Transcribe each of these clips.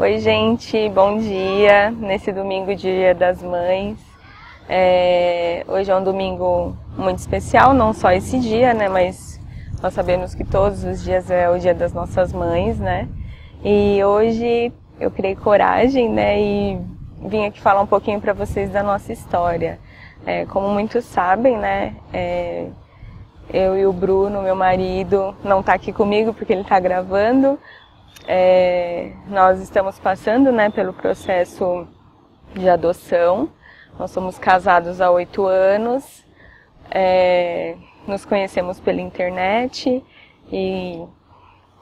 Oi, gente, bom dia. Nesse domingo, Dia das Mães. Hoje é um domingo muito especial, não só esse dia, né? Mas nós sabemos que todos os dias é o Dia das nossas mães, né? E hoje eu criei coragem, né? E vim aqui falar um pouquinho para vocês da nossa história. Como muitos sabem, né? Eu e o Bruno, meu marido, não está aqui comigo porque ele está gravando. Nós estamos passando, né, pelo processo de adoção. Nós somos casados há 8 anos, nos conhecemos pela internet e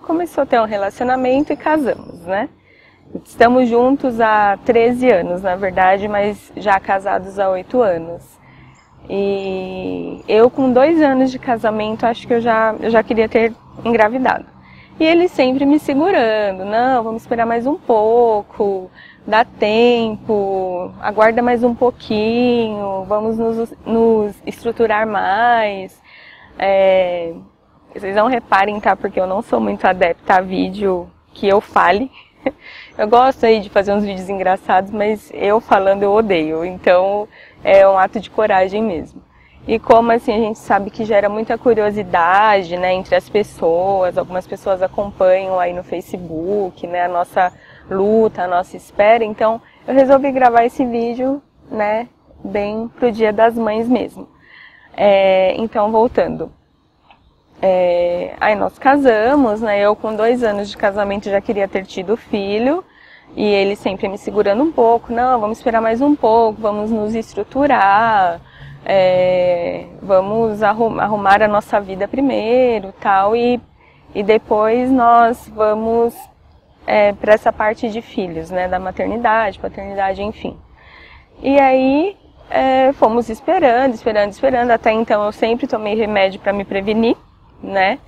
começou a ter um relacionamento e casamos, né? Estamos juntos há 13 anos, na verdade, mas já casados há 8 anos. E eu, com 2 anos de casamento, acho que eu já queria ter engravidado. E ele sempre me segurando, não, vamos esperar mais um pouco, dá tempo, aguarda mais um pouquinho, vamos nos estruturar mais. Vocês não reparem, tá? Porque eu não sou muito adepta a vídeo que eu fale. Eu gosto aí de fazer uns vídeos engraçados, mas eu falando eu odeio, então é um ato de coragem mesmo. E como assim a gente sabe que gera muita curiosidade, né, entre as pessoas, algumas pessoas acompanham aí no Facebook, né, a nossa luta, a nossa espera, então eu resolvi gravar esse vídeo, né, bem pro Dia das Mães mesmo. Então voltando. Aí nós casamos, né, eu com 2 anos de casamento já queria ter tido filho, e ele sempre me segurando um pouco, não, vamos esperar mais um pouco, vamos nos estruturar, vamos arrumar a nossa vida primeiro, tal, e depois nós vamos para essa parte de filhos, né, da maternidade, paternidade, enfim. E aí fomos esperando, até então eu sempre tomei remédio para me prevenir, né,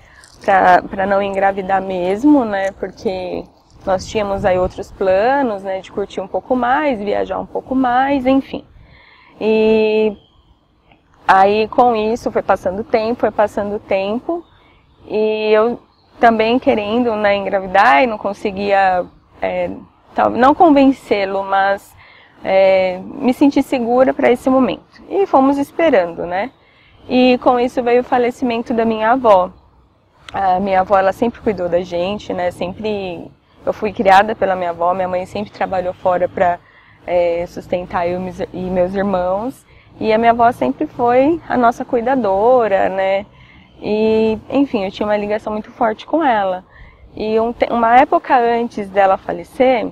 para não engravidar mesmo, né, porque nós tínhamos aí outros planos, né, de curtir um pouco mais, viajar um pouco mais, enfim. E aí com isso foi passando tempo, e eu também querendo, né, engravidar e não conseguia, não convencê-lo, mas me sentir segura para esse momento. E fomos esperando, né. E com isso veio o falecimento da minha avó. A minha avó, ela sempre cuidou da gente, né, eu fui criada pela minha avó, minha mãe sempre trabalhou fora para sustentar eu e meus irmãos. E a minha avó sempre foi a nossa cuidadora, né? E, enfim, eu tinha uma ligação muito forte com ela. E uma época antes dela falecer,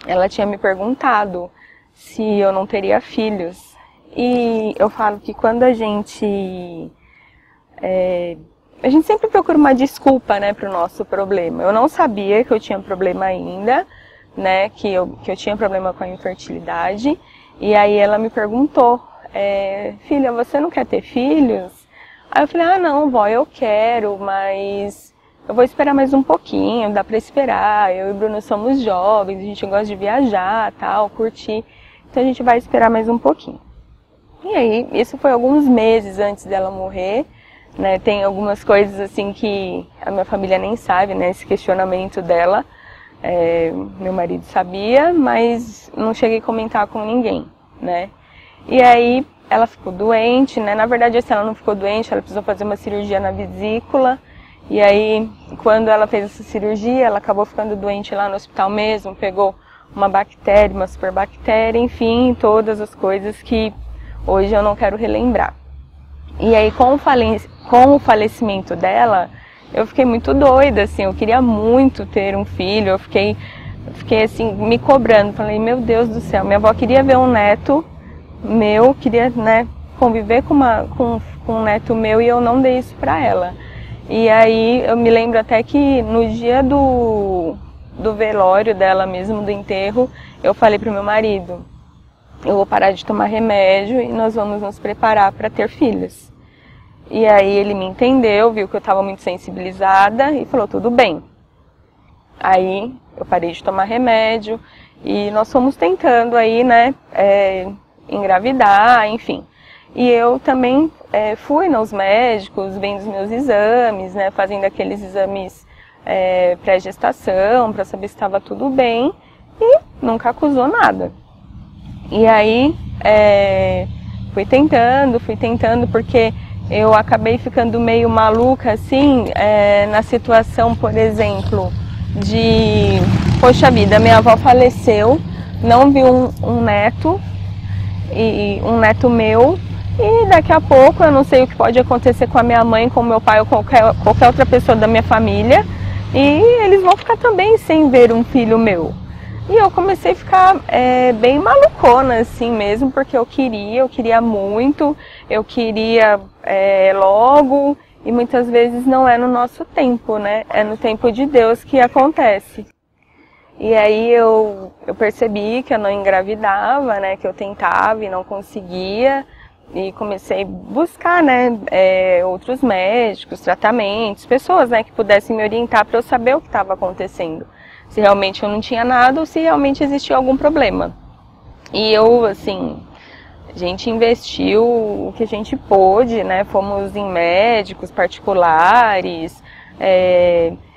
ela tinha me perguntado se eu não teria filhos. E eu falo que quando a gente sempre procura uma desculpa, né, para o nosso problema. Eu não sabia que eu tinha problema ainda, né, que eu tinha problema com a infertilidade. E aí ela me perguntou, filha, você não quer ter filhos? Aí eu falei, ah não, vó, eu quero, mas eu vou esperar mais um pouquinho, dá pra esperar. Eu e o Bruno somos jovens, a gente gosta de viajar, tal, curtir, então a gente vai esperar mais um pouquinho. E aí, isso foi alguns meses antes dela morrer, né, tem algumas coisas assim que a minha família nem sabe, né, esse questionamento dela, meu marido sabia, mas não cheguei a comentar com ninguém, né. E aí ela ficou doente, né, na verdade assim, ela não ficou doente, ela precisou fazer uma cirurgia na vesícula, e aí quando ela fez essa cirurgia, ela acabou ficando doente lá no hospital mesmo, pegou uma bactéria, uma superbactéria, enfim, todas as coisas que hoje eu não quero relembrar. E aí com o falecimento dela, eu fiquei muito doida, assim, eu queria muito ter um filho, eu fiquei assim, me cobrando, falei, meu Deus do céu, minha avó queria ver um neto meu, queria, né, conviver com um neto meu, e eu não dei isso pra ela. E aí eu me lembro até que no dia do velório dela mesmo, do enterro, eu falei pro meu marido, eu vou parar de tomar remédio e nós vamos nos preparar para ter filhos. E aí ele me entendeu, viu que eu estava muito sensibilizada e falou, tudo bem. Aí eu parei de tomar remédio e nós fomos tentando aí, né, engravidar, enfim. E eu também fui nos médicos, vendo os meus exames, né, fazendo aqueles exames pré-gestação para saber se estava tudo bem. e nunca acusou nada. E aí, fui tentando, porque eu acabei ficando meio maluca, assim, na situação, por exemplo, de... Poxa vida, minha avó faleceu, não vi um neto, e um neto meu, e daqui a pouco eu não sei o que pode acontecer com a minha mãe, com o meu pai ou qualquer outra pessoa da minha família, e eles vão ficar também sem ver um filho meu. E eu comecei a ficar bem malucona assim mesmo, porque eu queria muito, eu queria logo, e muitas vezes não é no nosso tempo, né? É no tempo de Deus que acontece. E aí eu percebi que eu não engravidava, né? Que eu tentava e não conseguia. E comecei a buscar, né? Outros médicos, tratamentos, pessoas, né? Que pudessem me orientar para eu saber o que estava acontecendo. Se realmente eu não tinha nada ou se realmente existia algum problema. E eu, assim, a gente investiu o que a gente pôde, né? Fomos em médicos particulares,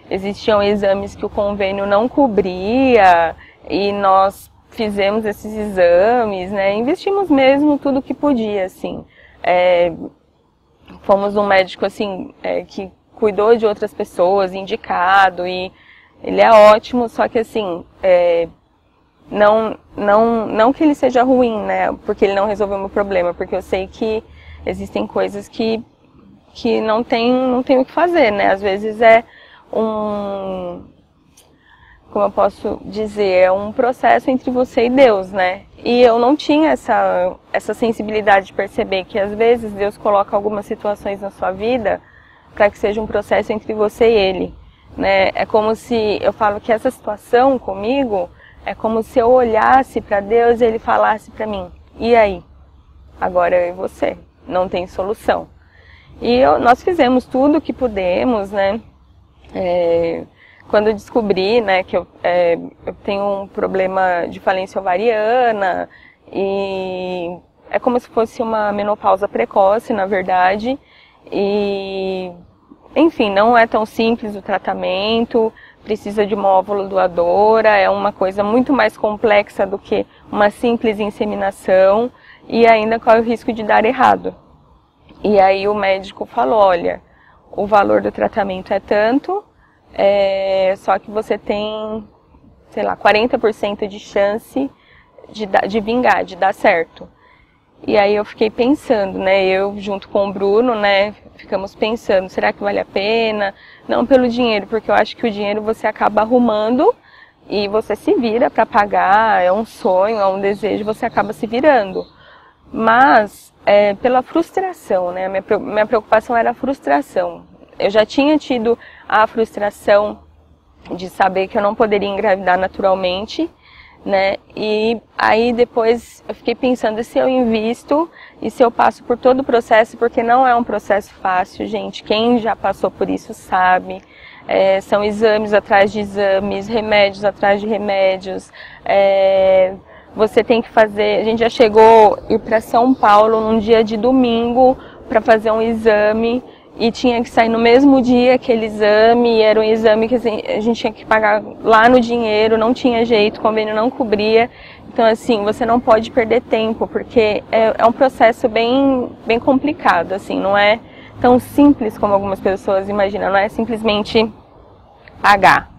existiam exames que o convênio não cobria e nós fizemos esses exames, né? Investimos mesmo tudo que podia, assim. Fomos um médico, assim, que cuidou de outras pessoas, indicado, e ele é ótimo, só que, assim, não que ele seja ruim, né? Porque ele não resolveu o meu problema, porque eu sei que existem coisas que não tem o que fazer, né? Às vezes como eu posso dizer, é um processo entre você e Deus, né? E eu não tinha essa sensibilidade de perceber que às vezes Deus coloca algumas situações na sua vida para que seja um processo entre você e Ele, né? É como se, eu falo que essa situação comigo é como se eu olhasse para Deus e Ele falasse para mim, e aí? Agora eu e você, não tem solução. E nós fizemos tudo o que pudemos, né? Quando eu descobri, né, que eu tenho um problema de falência ovariana, e é como se fosse uma menopausa precoce, na verdade, e, enfim, não é tão simples o tratamento, precisa de uma óvulo doadora, é uma coisa muito mais complexa do que uma simples inseminação, e ainda corre o risco de dar errado. E aí o médico falou, olha, o valor do tratamento é tanto, só que você tem, sei lá, 40% de chance de vingar, de dar certo. E aí eu fiquei pensando, né, eu junto com o Bruno, né, ficamos pensando, será que vale a pena? Não pelo dinheiro, porque eu acho que o dinheiro você acaba arrumando e você se vira para pagar, é um sonho, é um desejo, você acaba se virando. Mas pela frustração, né, minha preocupação era a frustração. Eu já tinha tido a frustração de saber que eu não poderia engravidar naturalmente, né? E aí depois eu fiquei pensando, e se eu invisto e se eu passo por todo o processo, porque não é um processo fácil, gente. Quem já passou por isso sabe. São exames atrás de exames, remédios atrás de remédios. Você tem que fazer... A gente já chegou a ir para São Paulo num dia de domingo para fazer um exame. E tinha que sair no mesmo dia aquele exame, e era um exame que a gente tinha que pagar lá no dinheiro, não tinha jeito, o convênio não cobria. Então, assim, você não pode perder tempo, porque é um processo bem complicado, assim, não é tão simples como algumas pessoas imaginam, não é simplesmente pagar,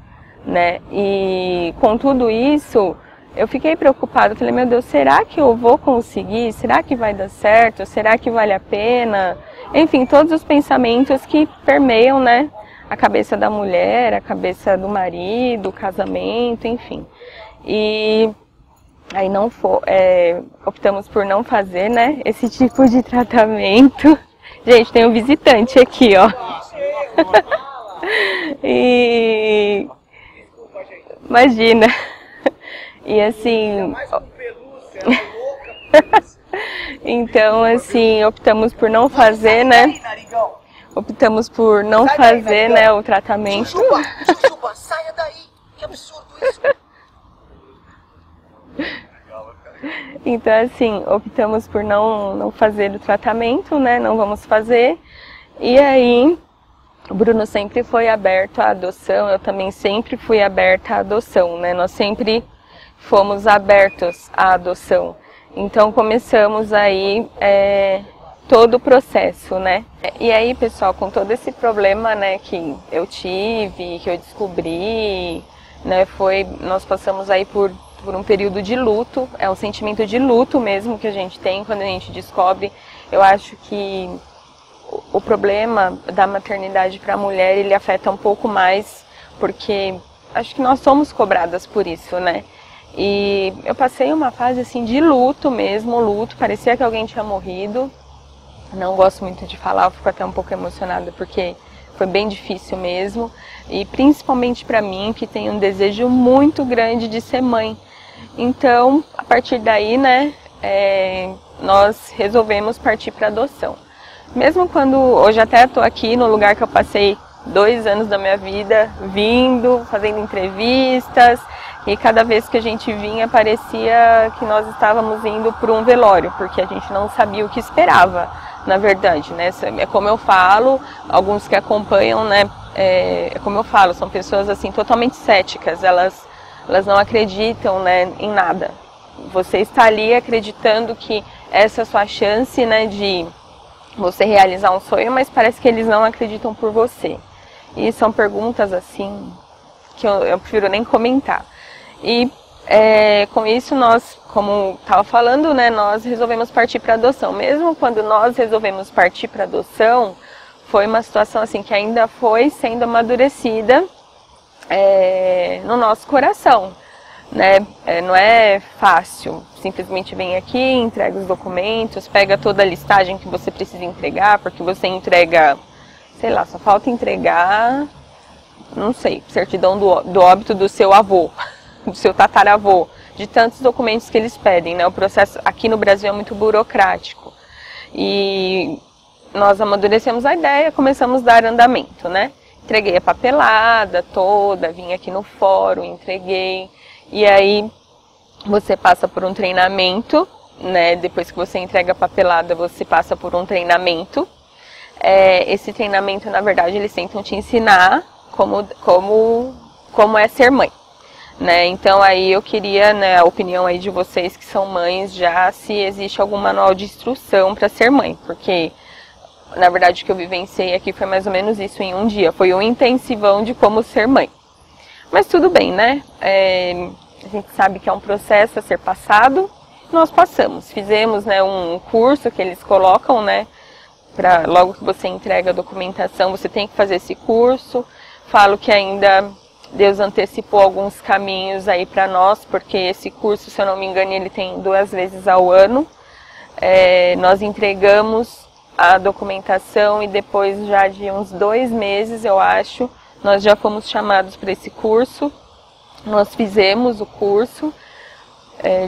né? E com tudo isso, eu fiquei preocupada, falei, meu Deus, será que eu vou conseguir? Será que vai dar certo? Será que vale a pena? Enfim, todos os pensamentos que permeiam, né, a cabeça da mulher, a cabeça do marido, o casamento, enfim. E aí optamos por não fazer, né, esse tipo de tratamento. Gente, tem um visitante aqui, ó. E imagina. E assim... Então, assim, optamos por não fazer, né? Optamos por não fazer, né, o tratamento. Jujuba, saia daí! Que absurdo isso! Então, assim, optamos por não fazer o tratamento, né? Não vamos fazer. E aí, o Bruno sempre foi aberto à adoção, eu também sempre fui aberta à adoção, né? Nós sempre fomos abertos à adoção. Então começamos aí todo o processo, né? E aí, pessoal, com todo esse problema, né, que eu tive, que eu descobri, né, nós passamos aí por um período de luto. É um sentimento de luto mesmo que a gente tem quando a gente descobre. Eu acho que o problema da maternidade para a mulher, ele afeta um pouco mais, porque acho que nós somos cobradas por isso, né? E eu passei uma fase assim de luto mesmo, luto, parecia que alguém tinha morrido. Não gosto muito de falar, eu fico até um pouco emocionada porque foi bem difícil mesmo. E principalmente para mim, que tenho um desejo muito grande de ser mãe. Então, a partir daí, né, nós resolvemos partir para adoção. Mesmo quando, hoje até estou aqui no lugar que eu passei 2 anos da minha vida, vindo, fazendo entrevistas, e cada vez que a gente vinha parecia que nós estávamos indo para um velório, porque a gente não sabia o que esperava, na verdade, né? É como eu falo, alguns que acompanham, né, é como eu falo, são pessoas assim totalmente céticas, elas não acreditam, né, em nada. Você está ali acreditando que essa é a sua chance, né, de você realizar um sonho, mas parece que eles não acreditam por você. E são perguntas assim que eu prefiro nem comentar. E com isso nós, como estava falando, né, nós resolvemos partir para adoção. Mesmo quando nós resolvemos partir para adoção, foi uma situação assim que ainda foi sendo amadurecida no nosso coração, né? Não é fácil, simplesmente vem aqui, entrega os documentos, pega toda a listagem que você precisa entregar, porque você entrega, sei lá, só falta entregar, não sei, certidão do óbito do seu avô, do seu tataravô, de tantos documentos que eles pedem, né? O processo aqui no Brasil é muito burocrático. E nós amadurecemos a ideia, começamos a dar andamento, né? Entreguei a papelada toda, vim aqui no fórum, entreguei. E aí você passa por um treinamento, né? Depois que você entrega a papelada, você passa por um treinamento. Esse treinamento, na verdade, eles tentam te ensinar como é ser mãe, né? Então aí eu queria, né, a opinião aí de vocês que são mães, já se existe algum manual de instrução para ser mãe, porque na verdade o que eu vivenciei aqui foi mais ou menos isso em um dia, foi um intensivão de como ser mãe. Mas tudo bem, né? A gente sabe que é um processo a ser passado, nós passamos, fizemos, né, um curso que eles colocam, né, logo que você entrega a documentação, você tem que fazer esse curso. Falo que ainda Deus antecipou alguns caminhos aí para nós, porque esse curso, se eu não me engano, ele tem 2 vezes ao ano. Nós entregamos a documentação e depois já de uns 2 meses, eu acho, nós já fomos chamados para esse curso. Nós fizemos o curso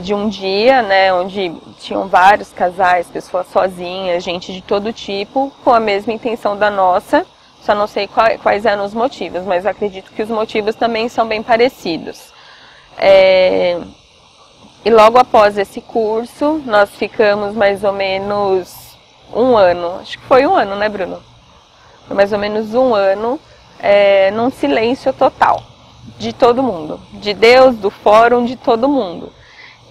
de um dia, né, onde tinham vários casais, pessoas sozinhas, gente de todo tipo, com a mesma intenção da nossa. Só não sei quais eram os motivos, mas acredito que os motivos também são bem parecidos. E logo após esse curso, nós ficamos mais ou menos 1 ano. Acho que foi 1 ano, né, Bruno? Foi mais ou menos 1 ano, num silêncio total, de todo mundo. De Deus, do fórum, de todo mundo.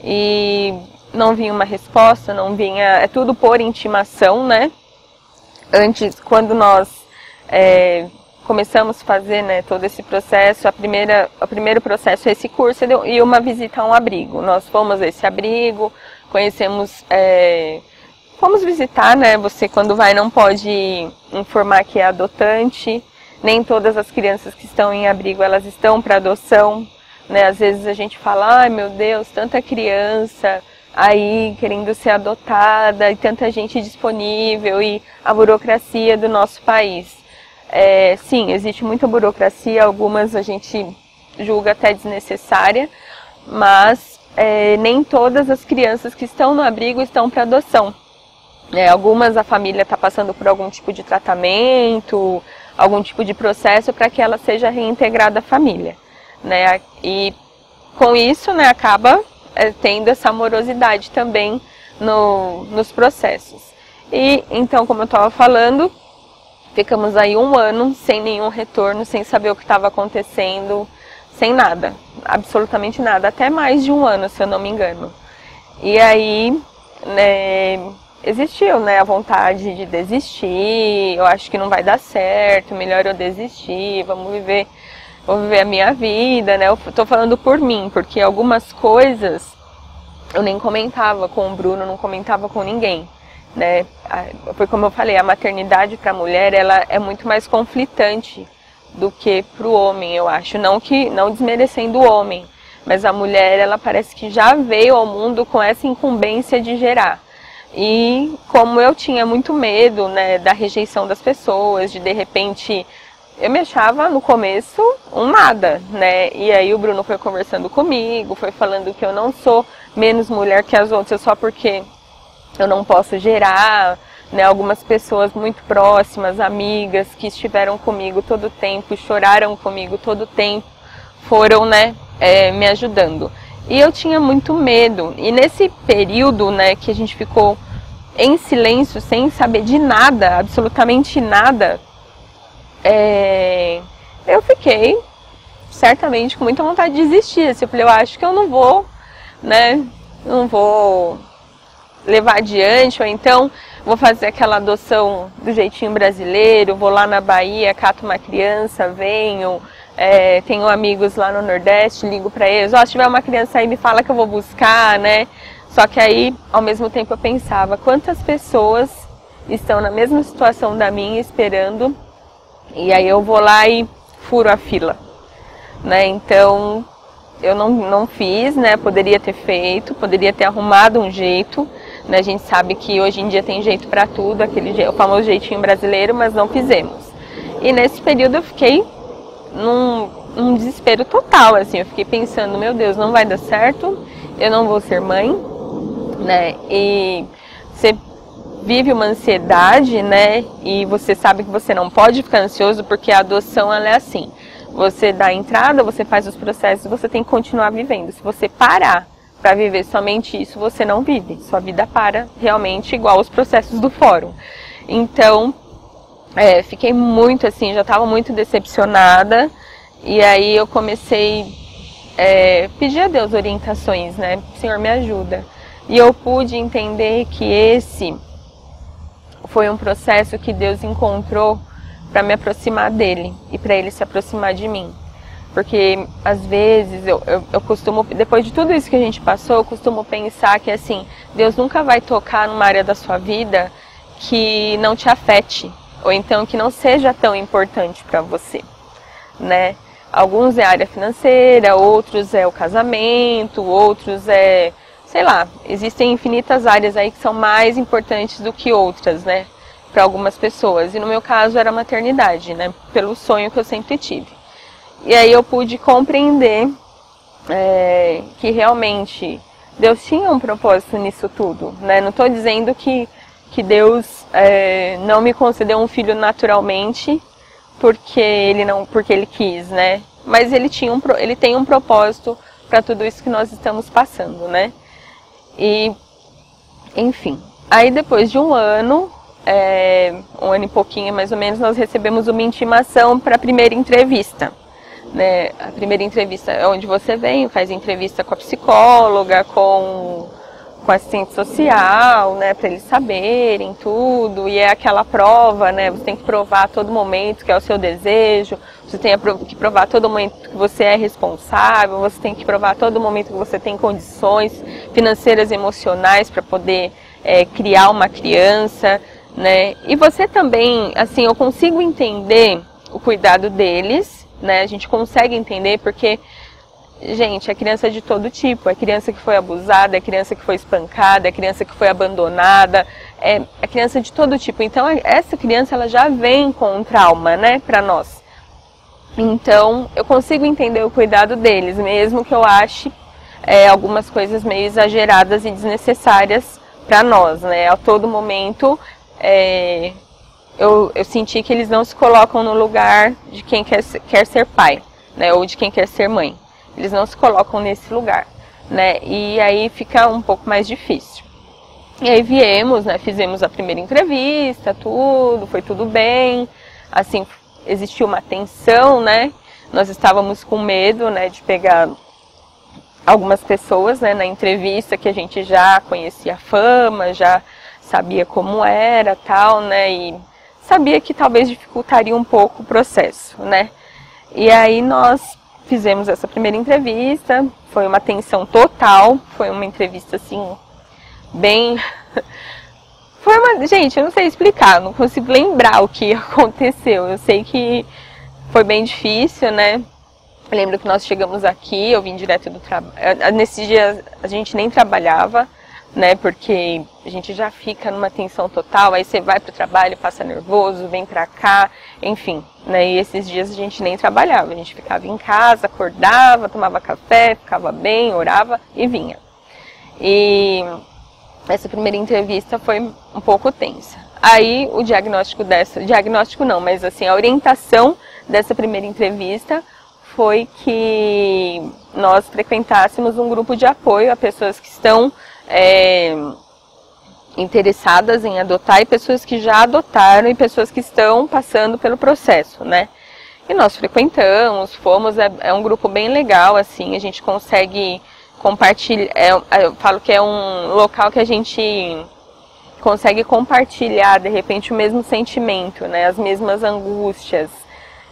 E não vinha uma resposta, não vinha... É tudo por intimação, né? Antes, quando nós... começamos a fazer, né, todo esse processo, o primeiro processo é esse curso e uma visita a um abrigo. Nós fomos a esse abrigo, conhecemos, fomos visitar, né, você quando vai não pode informar que é adotante, nem todas as crianças que estão em abrigo, elas estão para adoção, né, às vezes a gente fala, ai meu Deus, tanta criança aí querendo ser adotada e tanta gente disponível e a burocracia do nosso país. Sim, existe muita burocracia, algumas a gente julga até desnecessária, mas nem todas as crianças que estão no abrigo estão para adoção. Algumas a família está passando por algum tipo de tratamento, algum tipo de processo para que ela seja reintegrada à família, né? E com isso, né, acaba tendo essa morosidade também nos processos. E então, como eu estava falando, ficamos aí 1 ano sem nenhum retorno, sem saber o que estava acontecendo, sem nada. absolutamente nada, até mais de um ano, se eu não me engano. E aí, né, existiu, né, a vontade de desistir, eu acho que não vai dar certo, melhor eu desistir, vou viver a minha vida, né, eu tô falando por mim, porque algumas coisas eu nem comentava com o Bruno, não comentava com ninguém, né, foi como eu falei, a maternidade para a mulher, ela é muito mais conflitante do que para o homem, eu acho, não desmerecendo o homem, mas a mulher, ela parece que já veio ao mundo com essa incumbência de gerar. E como eu tinha muito medo, né, da rejeição das pessoas, de repente, eu me achava no começo um nada, né? E aí o Bruno foi conversando comigo, foi falando que eu não sou menos mulher que as outras só porque eu não posso gerar, né? Algumas pessoas muito próximas, amigas, que estiveram comigo todo o tempo, choraram comigo todo o tempo, foram, né, me ajudando. E eu tinha muito medo. E nesse período, né, que a gente ficou em silêncio, sem saber de nada, absolutamente nada, eu fiquei certamente com muita vontade de desistir. Assim, eu falei, eu acho que eu não vou, né, não vou levar adiante, ou então vou fazer aquela adoção do jeitinho brasileiro, vou lá na Bahia, cato uma criança, venho, tenho amigos lá no Nordeste, ligo pra eles, se tiver uma criança aí me fala que eu vou buscar, né? Só que aí, ao mesmo tempo eu pensava, quantas pessoas estão na mesma situação da minha, esperando, e aí eu vou lá e furo a fila, né? Então, eu não fiz, né? Poderia ter feito, poderia ter arrumado um jeito, né? A gente sabe que hoje em dia tem jeito pra tudo, o famoso jeitinho brasileiro, mas não fizemos. E nesse período eu fiquei num desespero total, assim, eu fiquei pensando, meu Deus, não vai dar certo, eu não vou ser mãe, né, e você vive uma ansiedade, né, e você sabe que você não pode ficar ansioso, porque a adoção, ela é assim, você dá a entrada, você faz os processos, você tem que continuar vivendo, se você parar para viver somente isso, você não vive, sua vida para realmente igual os processos do fórum. Então, fiquei muito assim, já estava muito decepcionada, e aí eu comecei a pedir a Deus orientações, né? Senhor, me ajuda. E eu pude entender que esse foi um processo que Deus encontrou para me aproximar dele e para ele se aproximar de mim. Porque às vezes eu costumo, depois de tudo isso que a gente passou, eu costumo pensar que assim, Deus nunca vai tocar numa área da sua vida que não te afete, ou então que não seja tão importante para você, né? Alguns é a área financeira, outros é o casamento, outros sei lá, existem infinitas áreas aí que são mais importantes do que outras, né? Para algumas pessoas. E no meu caso era a maternidade, né? Pelo sonho que eu sempre tive. E aí eu pude compreender que realmente Deus tinha um propósito nisso tudo, né? Não estou dizendo que Deus não me concedeu um filho naturalmente porque ele quis, né? Mas ele tem um propósito para tudo isso que nós estamos passando, né? E, enfim, aí depois de um ano e pouquinho mais ou menos, nós recebemos uma intimação para a primeira entrevista, né? A primeira entrevista é onde você vem, faz entrevista com a psicóloga, com assistente social, né, para eles saberem tudo, e é aquela prova, né, você tem que provar a todo momento que é o seu desejo, você tem que provar a todo momento que você é responsável, você tem que provar a todo momento que você tem condições financeiras e emocionais para poder criar uma criança, né, e você também, assim, eu consigo entender o cuidado deles, né, a gente consegue entender porque gente, é criança de todo tipo, é criança que foi abusada, é criança que foi espancada, é criança que foi abandonada, é criança de todo tipo. Então, essa criança, ela já vem com um trauma, né, pra nós. Então, eu consigo entender o cuidado deles, mesmo que eu ache algumas coisas meio exageradas e desnecessárias pra nós, né. A todo momento, eu senti que eles não se colocam no lugar de quem quer ser pai, né, ou de quem quer ser mãe. Eles não se colocam nesse lugar, né? E aí fica um pouco mais difícil. E aí viemos, né? Fizemos a primeira entrevista, foi tudo bem. Assim, existiu uma tensão, né? Nós estávamos com medo, né? De pegar algumas pessoas, né, na entrevista que a gente já conhecia a fama, já sabia como era, tal, né, e sabia que talvez dificultaria um pouco o processo, né. E aí nós fizemos essa primeira entrevista, foi uma tensão total, foi uma entrevista assim, bem... Gente, eu não sei explicar, não consigo lembrar o que aconteceu. Eu sei que foi bem difícil, né? Eu lembro que nós chegamos aqui, eu vim direto do trabalho. Nesses dias a gente nem trabalhava, né? Porque a gente já fica numa tensão total, aí você vai pro trabalho, passa nervoso, vem pra cá, enfim, né? E esses dias a gente nem trabalhava, a gente ficava em casa, acordava, tomava café, ficava bem, orava e vinha. E essa primeira entrevista foi um pouco tensa. Aí o diagnóstico não, mas assim, a orientação dessa primeira entrevista foi que nós frequentássemos um grupo de apoio a pessoas que estão interessadas em adotar e pessoas que já adotaram e pessoas que estão passando pelo processo, né? E nós frequentamos, fomos, é um grupo bem legal, assim, a gente consegue compartilhar, eu falo que é um local que a gente consegue compartilhar, de repente, o mesmo sentimento, né, as mesmas angústias,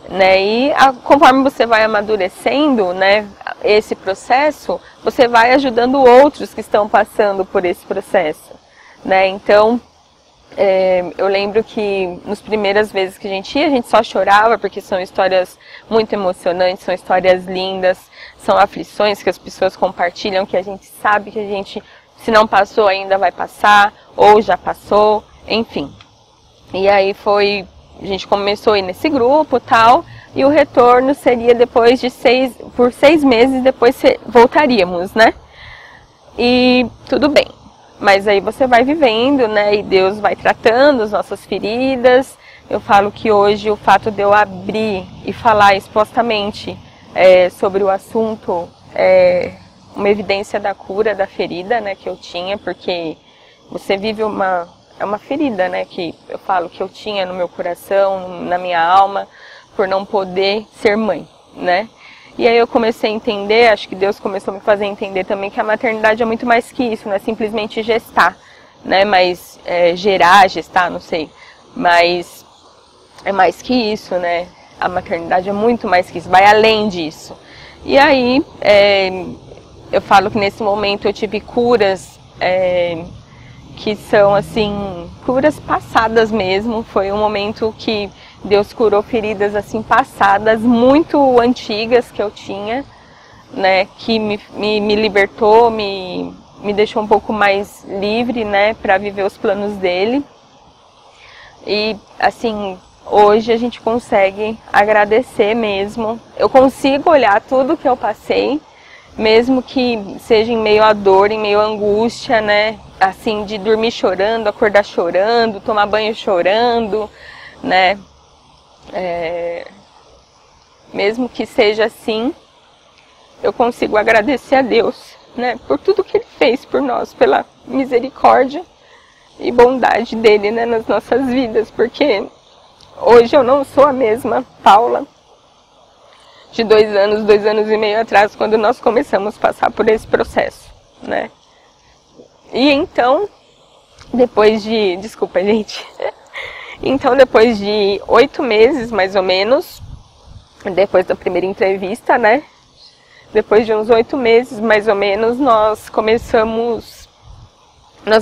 né, e conforme você vai amadurecendo, né, esse processo, você vai ajudando outros que estão passando por esse processo, né, então, eu lembro que nas primeiras vezes que a gente só chorava, porque são histórias muito emocionantes, são histórias lindas, são aflições que as pessoas compartilham, que a gente sabe que a gente, se não passou ainda, vai passar, ou já passou, enfim. E aí a gente começou a ir nesse grupo e tal, e o retorno seria depois de por 6 meses, depois voltaríamos, né? E tudo bem. Mas aí você vai vivendo, né, e Deus vai tratando as nossas feridas. Eu falo que hoje o fato de eu abrir e falar expostamente sobre o assunto é uma evidência da cura da ferida, né, que eu tinha, porque você vive uma ferida, né, que eu falo que eu tinha no meu coração, na minha alma, por não poder ser mãe, né. E aí eu comecei a entender, acho que Deus começou a me fazer entender também que a maternidade é muito mais que isso, não é simplesmente gestar, né, mas gestar, não sei, mas é mais que isso, né, a maternidade é muito mais que isso, vai além disso. E aí, eu falo que nesse momento eu tive curas que são, assim, curas passadas mesmo, foi um momento que Deus curou feridas assim passadas, muito antigas que eu tinha, né, que me libertou, me deixou um pouco mais livre, né, para viver os planos dele. E assim, hoje a gente consegue agradecer mesmo. Eu consigo olhar tudo que eu passei, mesmo que seja em meio à dor, em meio à angústia, né, assim, de dormir chorando, acordar chorando, tomar banho chorando, né. Mesmo que seja assim, eu consigo agradecer a Deus, né, por tudo que Ele fez por nós, pela misericórdia e bondade dele, né, nas nossas vidas, porque hoje eu não sou a mesma Paula de 2 anos e meio atrás, quando nós começamos a passar por esse processo, né. E então, depois de... Desculpa, gente. Então, depois de 8 meses, mais ou menos, depois da primeira entrevista, né? Depois de uns 8 meses, mais ou menos, nós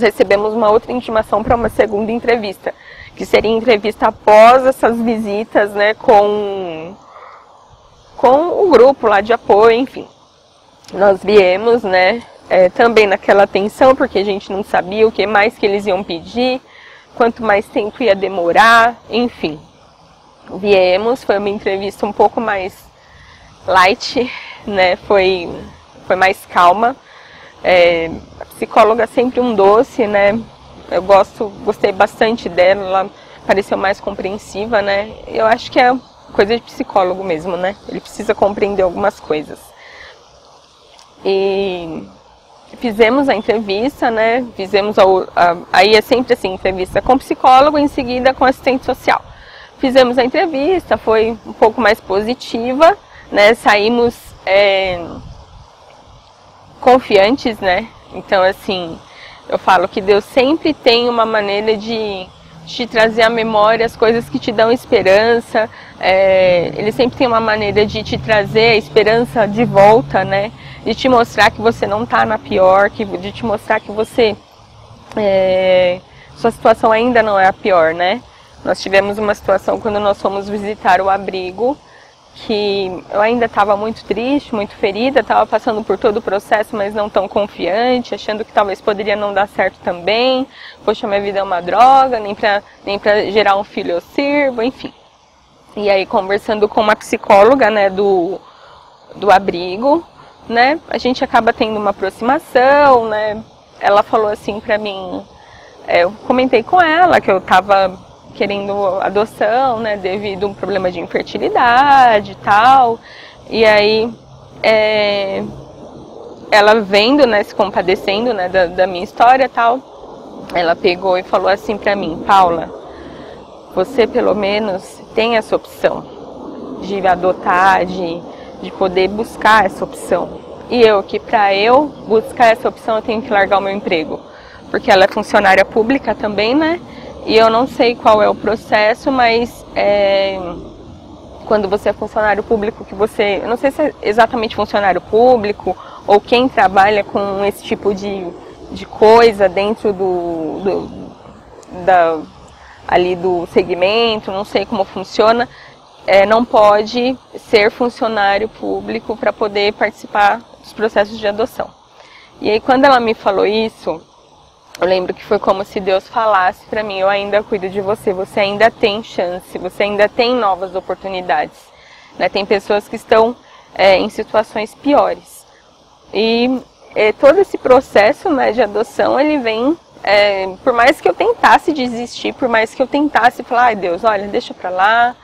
recebemos uma outra intimação para uma segunda entrevista, que seria entrevista após essas visitas, né? Com o grupo lá de apoio, enfim. Nós viemos, né? Também naquela tensão, porque a gente não sabia o que mais que eles iam pedir, quanto mais tempo ia demorar, enfim. Viemos, foi uma entrevista um pouco mais light, né, foi mais calma. A psicóloga é sempre um doce, né, eu gostei bastante dela, ela pareceu mais compreensiva, né, eu acho que é coisa de psicólogo mesmo, né, ele precisa compreender algumas coisas. E fizemos a entrevista, né, aí é sempre assim, entrevista com psicólogo, em seguida com assistente social. Fizemos a entrevista, foi um pouco mais positiva, né, saímos confiantes, né? Então, assim, eu falo que Deus sempre tem uma maneira de te trazer à memória as coisas que te dão esperança. Ele sempre tem uma maneira de te trazer a esperança de volta, né? De te mostrar que você não está na pior, de te mostrar que você... sua situação ainda não é a pior, né? Nós tivemos uma situação quando nós fomos visitar o abrigo, que eu ainda estava muito triste, muito ferida, estava passando por todo o processo, mas não tão confiante, achando que talvez poderia não dar certo também. Poxa, minha vida é uma droga, nem pra gerar um filho eu sirvo, enfim. E aí, conversando com uma psicóloga, né, do abrigo, né, a gente acaba tendo uma aproximação, né. Ela falou assim pra mim, eu comentei com ela que eu estava querendo adoção, né, devido a um problema de infertilidade e tal. E aí, ela vendo, né, se compadecendo, né, da minha história e tal, ela pegou e falou assim pra mim: Paula, você pelo menos tem essa opção de adotar, de poder buscar essa opção. E eu, que pra eu buscar essa opção, eu tenho que largar o meu emprego. Porque ela é funcionária pública também, né? E eu não sei qual é o processo, mas quando você é funcionário público, eu não sei se é exatamente funcionário público ou quem trabalha com esse tipo de coisa dentro ali do segmento, não sei como funciona, não pode ser funcionário público para poder participar dos processos de adoção. E aí, quando ela me falou isso, eu lembro que foi como se Deus falasse pra mim: eu ainda cuido de você, você ainda tem chance, você ainda tem novas oportunidades, né? Tem pessoas que estão em situações piores. E todo esse processo, né, de adoção, ele vem, por mais que eu tentasse desistir, por mais que eu tentasse falar: ai Deus, olha, deixa pra lá,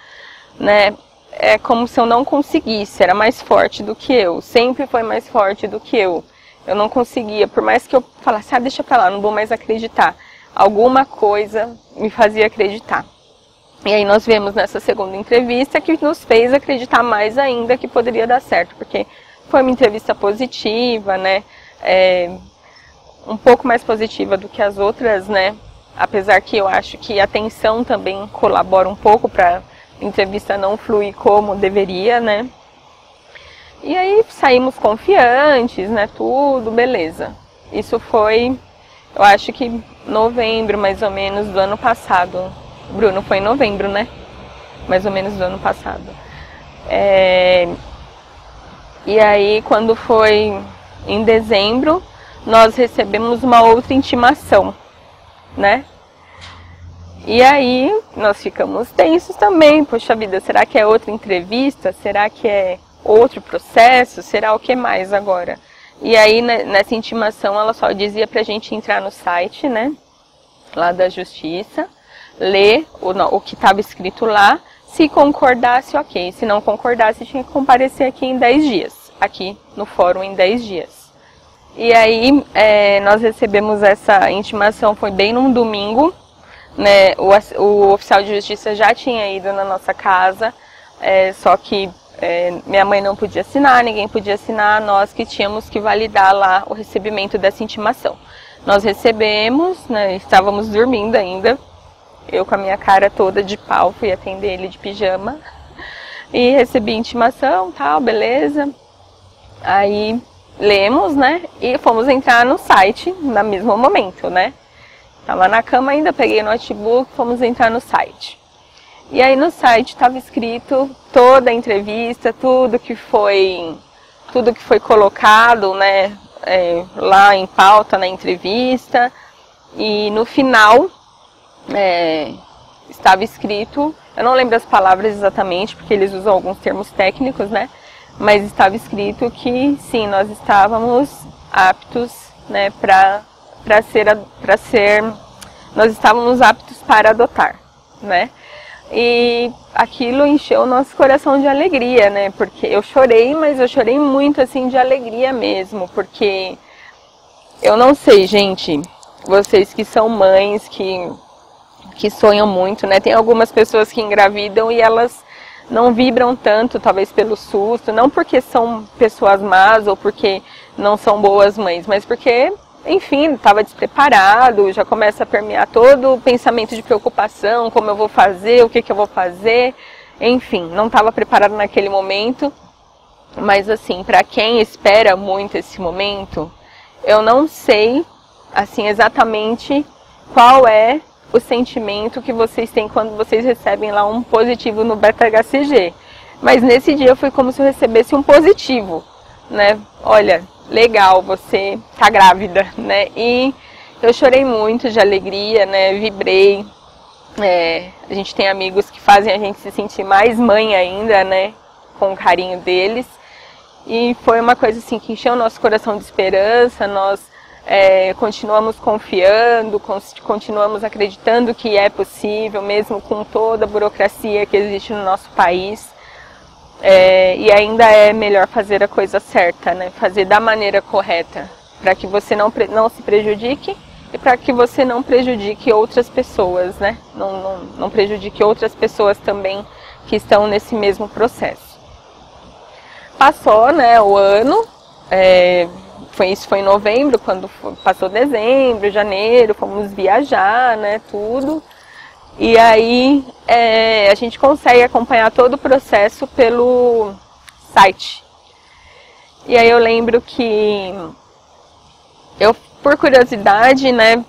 né? É como se eu não conseguisse, era mais forte do que eu, sempre foi mais forte do que eu. Eu não conseguia, por mais que eu falasse: ah, deixa pra lá, não vou mais acreditar. Alguma coisa me fazia acreditar. E aí nós vemos nessa segunda entrevista que nos fez acreditar mais ainda que poderia dar certo, porque foi uma entrevista positiva, né? Um pouco mais positiva do que as outras, né? Apesar que eu acho que a atenção também colabora um pouco para a entrevista não fluir como deveria, né? E aí saímos confiantes, né, tudo, beleza. Isso foi, eu acho que novembro, mais ou menos, do ano passado. Bruno, foi em novembro, né? Mais ou menos do ano passado. E aí, quando foi em dezembro, nós recebemos uma outra intimação, né? E aí, nós ficamos tensos também. Poxa vida, será que é outra entrevista? Será que é outro processo? Será o que mais agora? E aí, nessa intimação, ela só dizia pra gente entrar no site, né, lá da Justiça, ler o que estava escrito lá, se concordasse, ok. Se não concordasse, tinha que comparecer aqui em 10 dias, aqui no fórum em 10 dias. E aí, nós recebemos essa intimação, foi bem num domingo, né, o oficial de justiça já tinha ido na nossa casa, só que minha mãe não podia assinar, ninguém podia assinar, nós que tínhamos que validar lá o recebimento dessa intimação. Nós recebemos, né, estávamos dormindo ainda, eu com a minha cara toda de pau fui atender ele de pijama, e recebi a intimação, tal, beleza. Aí lemos, né, e fomos entrar no site no mesmo momento, né. Tava na cama ainda, peguei o notebook, fomos entrar no site. E aí no site estava escrito toda a entrevista, tudo que foi colocado, né, lá em pauta na entrevista. E no final estava escrito, eu não lembro as palavras exatamente, porque eles usam alguns termos técnicos, né, mas estava escrito que sim, nós estávamos aptos, né, nós estávamos aptos para adotar, né. E aquilo encheu o nosso coração de alegria, né? Porque eu chorei, mas eu chorei muito, assim, de alegria mesmo. Porque eu não sei, gente, vocês que são mães, que sonham muito, né? Tem algumas pessoas que engravidam e elas não vibram tanto, talvez pelo susto. Não porque são pessoas más ou porque não são boas mães, mas porque, enfim, estava despreparado, já começa a permear todo o pensamento de preocupação, como eu vou fazer, o que eu vou fazer, enfim, não estava preparado naquele momento. Mas assim, para quem espera muito esse momento, eu não sei assim exatamente qual é o sentimento que vocês têm quando vocês recebem lá um positivo no beta-HCG. Mas nesse dia foi como se eu recebesse um positivo, né? Olha, legal, você tá grávida, né? E eu chorei muito de alegria, né? Vibrei. A gente tem amigos que fazem a gente se sentir mais mãe ainda, né? Com o carinho deles. E foi uma coisa assim que encheu o nosso coração de esperança, nós continuamos confiando, continuamos acreditando que é possível, mesmo com toda a burocracia que existe no nosso país. E ainda é melhor fazer a coisa certa, né? Fazer da maneira correta, para que você não se prejudique e para que você não prejudique outras pessoas, né? Não prejudique outras pessoas também que estão nesse mesmo processo. Passou, né, o ano, isso foi em novembro, quando passou dezembro, janeiro, fomos viajar, né, tudo. E aí a gente consegue acompanhar todo o processo pelo site. E aí eu lembro que eu, por curiosidade, né,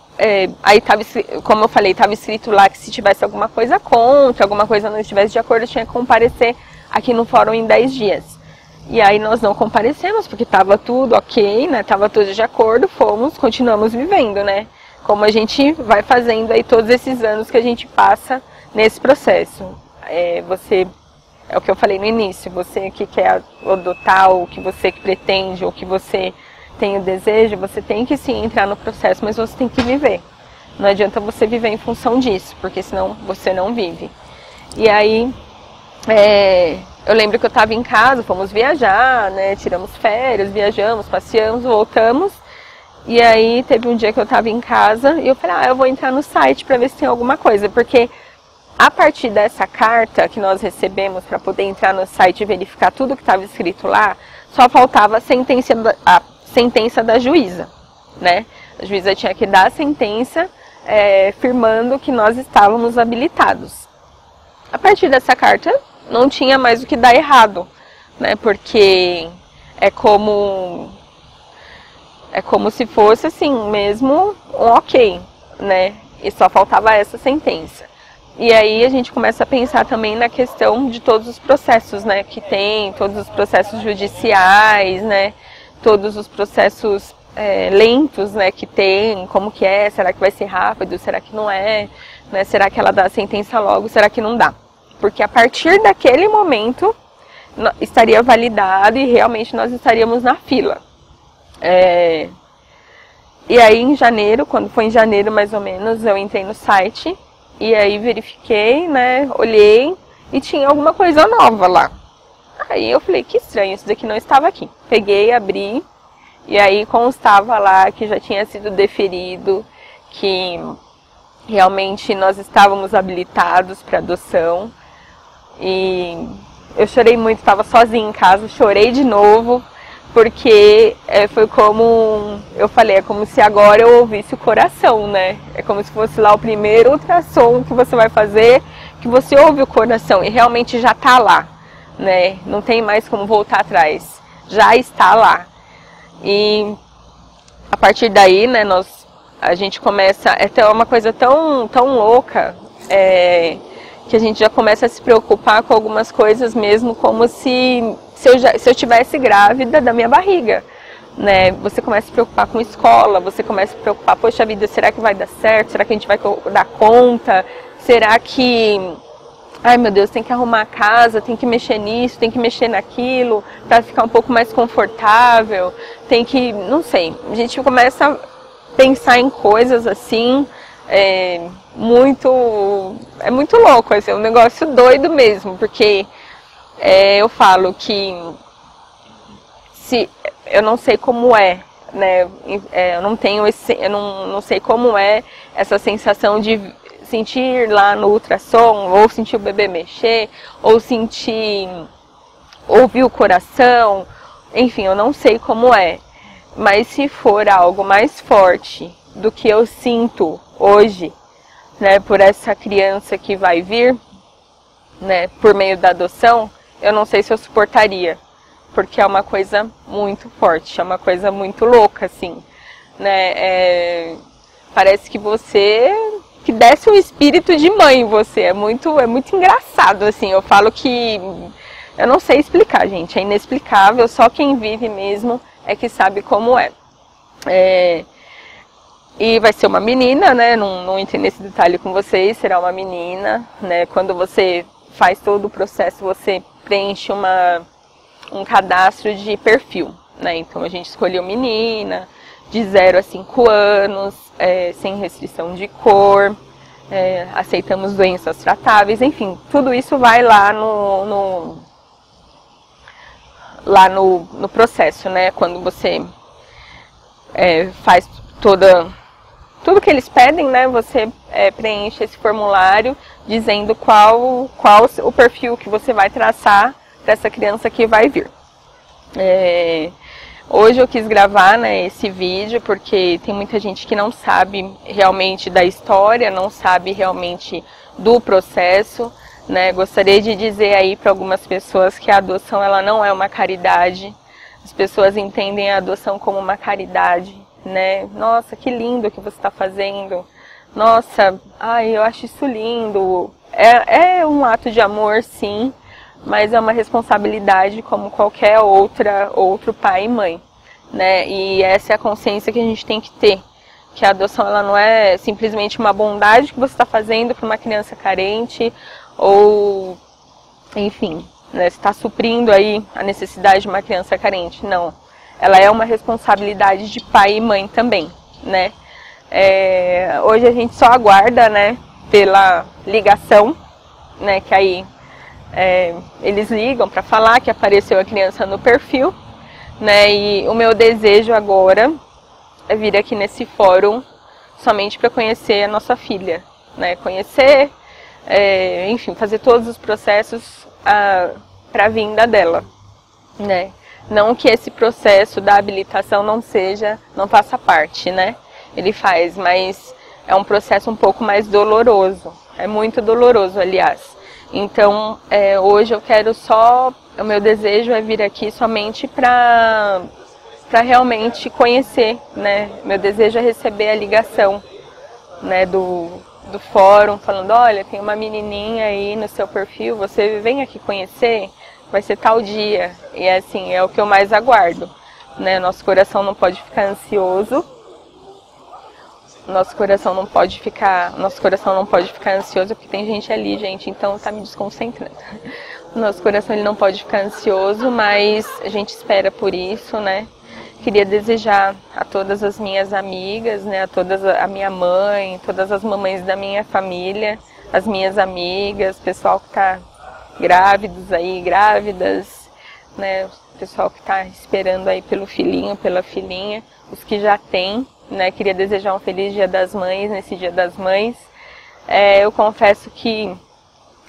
aí tava, como eu falei, estava escrito lá que se tivesse alguma coisa contra, alguma coisa não estivesse de acordo, eu tinha que comparecer aqui no fórum em 10 dias. E aí nós não comparecemos, porque estava tudo ok, né? Estava tudo de acordo, continuamos vivendo, né? Como a gente vai fazendo aí todos esses anos que a gente passa nesse processo. É o que eu falei no início, você que quer adotar, ou que você que pretende, ou que você tem o desejo, você tem que sim entrar no processo, mas você tem que viver. Não adianta você viver em função disso, porque senão você não vive. E aí, eu lembro que eu estava em casa, fomos viajar, né, tiramos férias, viajamos, passeamos, voltamos. E aí teve um dia que eu estava em casa e eu falei, eu vou entrar no site para ver se tem alguma coisa. Porque a partir dessa carta que nós recebemos para poder entrar no site e verificar tudo que estava escrito lá, só faltava a sentença da juíza, né? A juíza tinha que dar a sentença firmando que nós estávamos habilitados. A partir dessa carta, não tinha mais o que dar errado, né? Porque é como se fosse assim, mesmo um ok, né? E só faltava essa sentença. E aí a gente começa a pensar também na questão de todos os processos, né? Que tem, todos os processos judiciais, né? Todos os processos lentos, né? Que tem, como que é, será que vai ser rápido, será que não é, né? Será que ela dá a sentença logo, será que não dá? Porque a partir daquele momento estaria validado e realmente nós estaríamos na fila. E aí em janeiro, quando foi em janeiro mais ou menos, eu entrei no site e aí verifiquei, né, olhei e tinha alguma coisa nova lá. Aí eu falei, que estranho, isso daqui não estava aqui. Peguei, abri e aí constava lá que já tinha sido deferido, que realmente nós estávamos habilitados para adoção. E eu chorei muito, estava sozinha em casa, chorei de novo, porque foi como eu falei, é como se agora eu ouvisse o coração, né? É como se fosse lá o primeiro ultrassom que você vai fazer, que você ouve o coração e realmente já está lá, né? Não tem mais como voltar atrás, já está lá. E a partir daí, né, a gente começa, uma coisa tão louca, que a gente já começa a se preocupar com algumas coisas mesmo, como se eu tivesse grávida da minha barriga, né? Você começa a se preocupar com escola, você começa a se preocupar, poxa vida, será que vai dar certo? Será que a gente vai dar conta? Será que, ai meu Deus, tem que arrumar a casa, tem que mexer nisso, tem que mexer naquilo, para ficar um pouco mais confortável, tem que, não sei, a gente começa a pensar em coisas assim, é muito louco, assim, é um negócio doido mesmo, porque eu falo que eu não sei como né, eu não sei como é essa sensação de sentir lá no ultrassom, ou sentir o bebê mexer, ou ouvir o coração, enfim, eu não sei como é. Mas se for algo mais forte do que eu sinto hoje, né, por essa criança que vai vir, né, por meio da adoção, eu não sei se eu suportaria, porque é uma coisa muito forte, é uma coisa muito louca, assim, né, parece que você, que desce um espírito de mãe em você, é muito engraçado, assim, eu falo que, eu não sei explicar, gente, é inexplicável, só quem vive mesmo é que sabe como é. E vai ser uma menina, né, não entrei nesse detalhe com vocês, será uma menina, né, quando você faz todo o processo, você preenche um cadastro de perfil, né, então a gente escolheu menina, de 0 a 5 anos, sem restrição de cor, aceitamos doenças tratáveis, enfim, tudo isso vai lá no processo, né, quando você faz tudo que eles pedem, né, você preenche esse formulário dizendo qual o perfil que você vai traçar para essa criança que vai vir. Hoje eu quis gravar, né, esse vídeo porque tem muita gente que não sabe realmente da história, não sabe realmente do processo, né. Gostaria de dizer aí para algumas pessoas que a adoção ela não é uma caridade. As pessoas entendem a adoção como uma caridade, né? Nossa, que lindo que você está fazendo. Nossa, ai, eu acho isso lindo. É um ato de amor, sim, mas é uma responsabilidade como qualquer outro pai e mãe, né? E essa é a consciência que a gente tem que ter, que a adoção ela não é simplesmente uma bondade que você está fazendo para uma criança carente ou, enfim, né, você está suprindo aí a necessidade de uma criança carente. Não, ela é uma responsabilidade de pai e mãe também, né? Hoje a gente só aguarda, né, pela ligação, né, que aí eles ligam para falar que apareceu a criança no perfil, né, e o meu desejo agora é vir aqui nesse fórum somente para conhecer a nossa filha, né, conhecer, enfim, fazer todos os processos para a vinda dela, né. Não que esse processo da habilitação não faça parte, né? Ele faz, mas é um processo um pouco mais doloroso. É muito doloroso, aliás. Então, hoje eu quero o meu desejo é vir aqui somente para realmente conhecer, né? Meu desejo é receber a ligação, né, do fórum, falando, olha, tem uma menininha aí no seu perfil, você vem aqui conhecer? Vai ser tal dia, e assim, é o que eu mais aguardo, né, nosso coração não pode ficar ansioso, nosso coração não pode ficar ansioso, porque tem gente ali, gente, então tá me desconcentrando, nosso coração ele não pode ficar ansioso, mas a gente espera por isso, né, queria desejar a todas as minhas amigas, né, a minha mãe, todas as mamães da minha família, as minhas amigas, pessoal que tá grávidos aí, grávidas, né, o pessoal que está esperando aí pelo filhinho, pela filhinha, os que já têm, né, queria desejar um feliz Dia das Mães, nesse Dia das Mães. Eu confesso que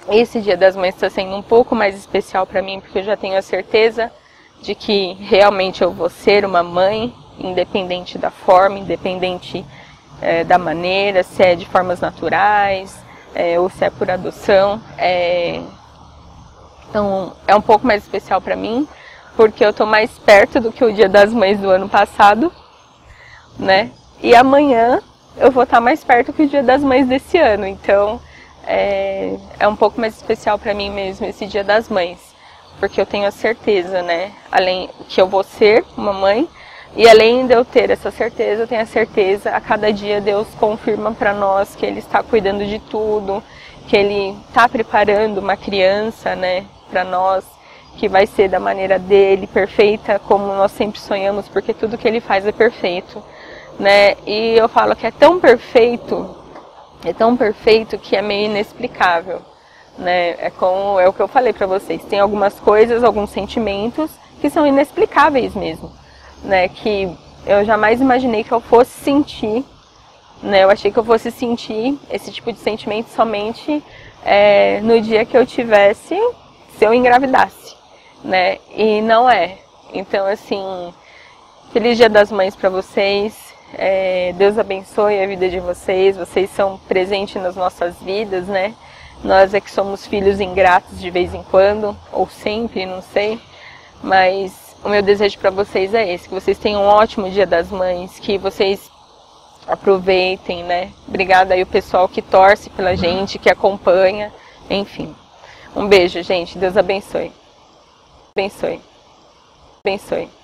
esse Dia das Mães está sendo um pouco mais especial para mim, porque eu já tenho a certeza de que realmente eu vou ser uma mãe, independente da forma, independente da maneira, se é de formas naturais, ou se é por adoção, Então, é um pouco mais especial para mim, porque eu estou mais perto do que o Dia das Mães do ano passado, né? E amanhã eu vou estar mais perto que o Dia das Mães desse ano. Então, é um pouco mais especial para mim mesmo esse Dia das Mães, porque eu tenho a certeza, né? Além que eu vou ser uma mãe, e além de eu ter essa certeza, eu tenho a certeza, a cada dia Deus confirma para nós que Ele está cuidando de tudo, que Ele está preparando uma criança, né, para nós, que vai ser da maneira dele, perfeita, como nós sempre sonhamos, porque tudo que Ele faz é perfeito, né, e eu falo que é tão perfeito que é meio inexplicável, né, é o que eu falei para vocês, tem algumas coisas, alguns sentimentos que são inexplicáveis mesmo, né, que eu jamais imaginei que eu fosse sentir, né, eu achei que eu fosse sentir esse tipo de sentimento somente no dia que eu tivesse, se eu engravidasse, né, e não é. Então, assim, Feliz Dia das Mães para vocês. Deus abençoe a vida de vocês. Vocês são presentes nas nossas vidas, né? Nós é que somos filhos ingratos de vez em quando, ou sempre, não sei. Mas o meu desejo para vocês é esse, que vocês tenham um ótimo Dia das Mães, que vocês aproveitem, né? Obrigada aí o pessoal que torce pela gente, que acompanha, enfim. Um beijo, gente. Deus abençoe. Abençoe. Abençoe.